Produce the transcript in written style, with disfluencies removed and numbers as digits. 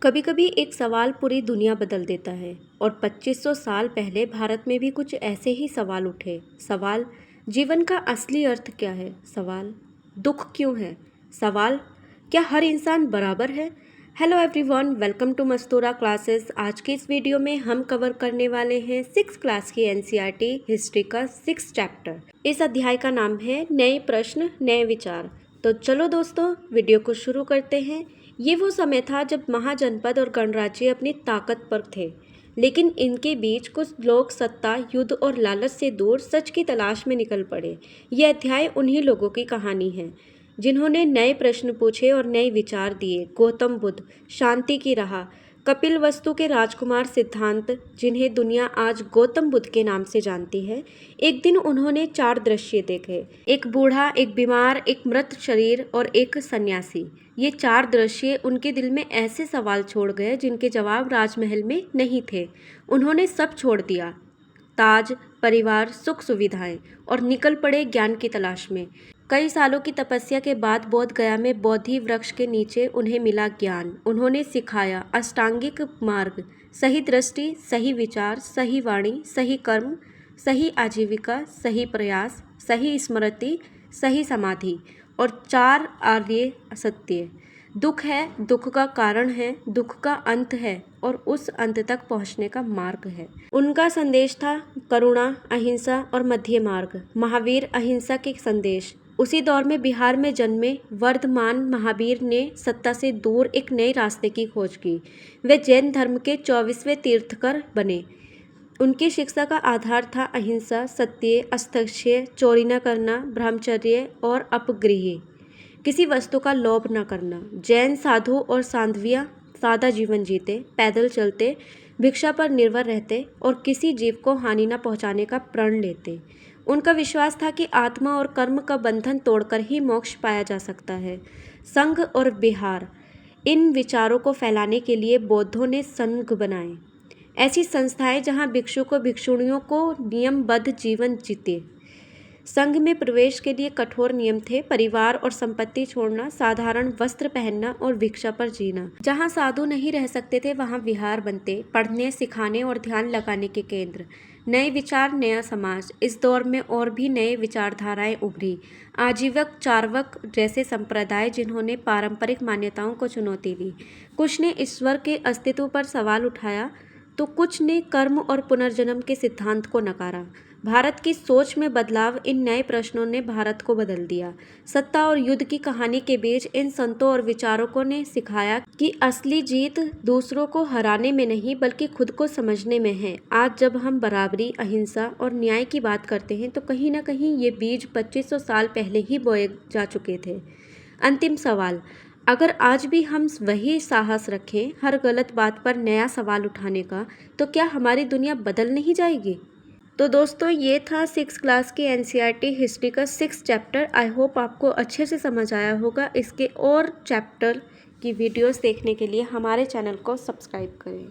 कभी कभी एक सवाल पूरी दुनिया बदल देता है और 2500 साल पहले भारत में भी कुछ ऐसे ही सवाल उठे। सवाल, जीवन का असली अर्थ क्या है? सवाल, दुख क्यों है? सवाल, क्या हर इंसान बराबर है? Hello everyone, welcome to Mastura classes. आज के इस वीडियो में हम कवर करने वाले हैं 6th क्लास की एनसीईआरटी हिस्ट्री का 6th चैप्टर। इस अध्याय का नाम है नए प्रश्न नए विचार। तो चलो दोस्तों, वीडियो को शुरू करते हैं। ये वो समय था जब महाजनपद और गणराज्य अपनी ताकत पर थे, लेकिन इनके बीच कुछ लोग सत्ता, युद्ध और लालच से दूर सच की तलाश में निकल पड़े। यह अध्याय उन्हीं लोगों की कहानी है जिन्होंने नए प्रश्न पूछे और नए विचार दिए। गौतम बुद्ध, शांति की राह, कपिलवस्तु के राजकुमार सिद्धांत, जिन्हें दुनिया आज गौतम बुद्ध के नाम से जानती है। एक दिन उन्होंने 4 दृश्य देखे, एक बूढ़ा, एक बीमार, एक मृत शरीर और एक सन्यासी। ये 4 दृश्य उनके दिल में ऐसे सवाल छोड़ गए जिनके जवाब राजमहल में नहीं थे। उन्होंने सब छोड़ दिया, ताज, परिवार, सुख सुविधाएं, और निकल पड़े ज्ञान की तलाश में। कई सालों की तपस्या के बाद बोध गया में बोधि वृक्ष के नीचे उन्हें मिला ज्ञान। उन्होंने सिखाया अष्टांगिक मार्ग, सही दृष्टि, सही विचार, सही वाणी, सही कर्म, सही आजीविका, सही प्रयास, सही स्मृति, सही समाधि और 4 आर्य सत्य। दुख है, दुख का कारण है, दुख का अंत है और उस अंत तक पहुंचने का मार्ग है। उनका संदेश था करुणा, अहिंसा और मध्य मार्ग। महावीर अहिंसा के संदेश। उसी दौर में बिहार में जन्मे वर्धमान महावीर ने सत्ता से दूर एक नए रास्ते की खोज की। वे जैन धर्म के 24वें तीर्थकर बने। उनकी शिक्षा का आधार था अहिंसा, सत्य, अस्तेय, चोरी न करना, ब्रह्मचर्य और अपग्रह, किसी वस्तु का लोभ न करना। जैन साधु और साध्वियाँ सादा जीवन जीते, पैदल चलते, भिक्षा पर निर्भर रहते और किसी जीव को हानि न पहुंचाने का प्रण लेते। उनका विश्वास था कि आत्मा और कर्म का बंधन तोड़कर ही मोक्ष पाया जा सकता है। संघ और विहार, इन विचारों को फैलाने के लिए बौद्धों ने संघ बनाए, ऐसी संस्थाएं जहां भिक्षु को भिक्षुणियों को नियमबद्ध जीवन जीते। संघ में प्रवेश के लिए कठोर नियम थे, परिवार और संपत्ति छोड़ना, साधारण वस्त्र पहनना और भिक्षा पर जीना। जहां साधु नहीं रह सकते थे वहां विहार बनते, पढ़ने, सिखाने और ध्यान लगाने के केंद्र। नए विचार, नया समाज। इस दौर में और भी नए विचारधाराएं उभरी। आजीवक, चार्वक जैसे संप्रदाय जिन्होंने पारंपरिक मान्यताओं को चुनौती दी। कुछ ने ईश्वर के अस्तित्व पर सवाल उठाया तो कुछ ने कर्म और पुनर्जन्म के सिद्धांत को नकारा। भारत की सोच में बदलाव। इन नए प्रश्नों ने भारत को बदल दिया। सत्ता और युद्ध की कहानी के बीच इन संतों और विचारकों ने सिखाया कि असली जीत दूसरों को हराने में नहीं बल्कि खुद को समझने में है। आज जब हम बराबरी, अहिंसा और न्याय की बात करते हैं तो कहीं ना कहीं ये बीज 2500 साल पहले ही बोए जा चुके थे। अंतिम सवाल, अगर आज भी हम वही साहस रखें हर गलत बात पर नया सवाल उठाने का, तो क्या हमारी दुनिया बदल नहीं जाएगी? तो दोस्तों, ये था 6th क्लास की एनसीईआरटी हिस्ट्री का 6th चैप्टर। आई होप आपको अच्छे से समझ आया होगा। इसके और चैप्टर की वीडियोस देखने के लिए हमारे चैनल को सब्सक्राइब करें।